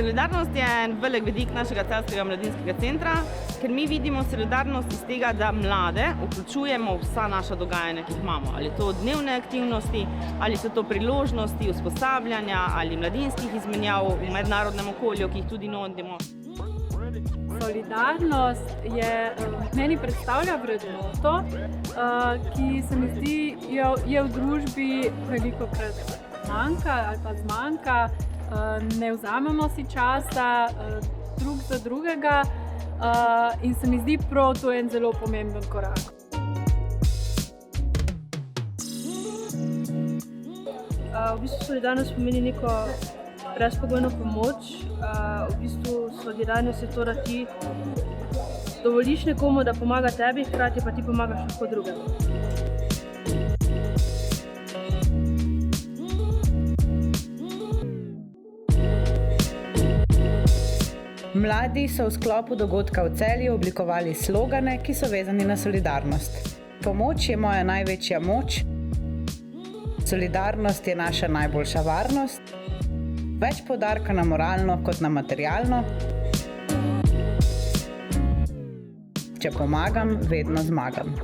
Solidarnost je en velik vidik našega Celjskega mladinskega centra, ker mi vidimo solidarnost iz tega, da mlade vključujemo vsa naša dogajanja, ki jih imamo. Ali to dnevne aktivnosti, ali so to priložnosti, usposabljanja ali mladinskih izmenjav v mednarodnem okolju, ki jih tudi nudimo. Solidarnost meni predstavlja vrednoto, ki se mi zdi, je v družbi velikokrat manjka ali pa zmanjka. Ne vzamemo si časa drug za drugega in se mi zdi prav to en zelo pomemben korak. V bistvu solidarnost pomeni neko brezpogojno pomoč. V bistvu solidarnost je to, da ti dovoliš nekomu, da pomaga tebi, hkrati pa ti pomagaš lahko drugemu. Mladi so v sklopu dogodka v Celju oblikovali slogane, ki so vezani na solidarnost. Pomoč je moja največja moč, solidarnost je naša najboljša varnost, več poudarka na moralno kot na materialno. Če pomagam, vedno zmagam.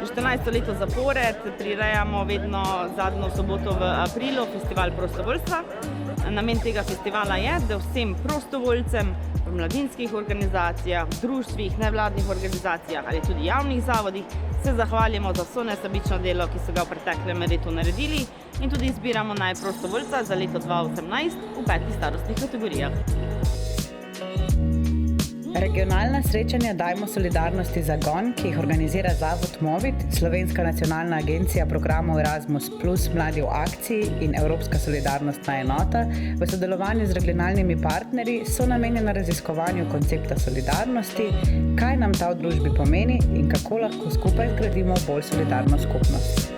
Že 14. leto zapored prirejamo vedno zadnjo soboto v aprilu festival prostovoljstva. Namen tega festivala je, da vsem prostovoljcem v mladinskih organizacijah, društvih, nevladnih organizacijah ali tudi javnih zavodih se zahvalimo za vso nesebično delo, ki so ga v preteklem letu naredili, in tudi izbiramo prostovoljca za leto 2018 v 5 starostnih kategorijah. Regionalna srečanja Dajmo solidarnosti zagon, ki jih organizira Zavod Movit, Slovenska nacionalna agencija programov Erasmus Plus Mladi v akciji in Evropska solidarnostna enota v sodelovanju z regionalnimi partnerji so namenjena raziskovanju koncepta solidarnosti, kaj nam ta v družbi pomeni in kako lahko skupaj zgradimo bolj solidarno skupnost.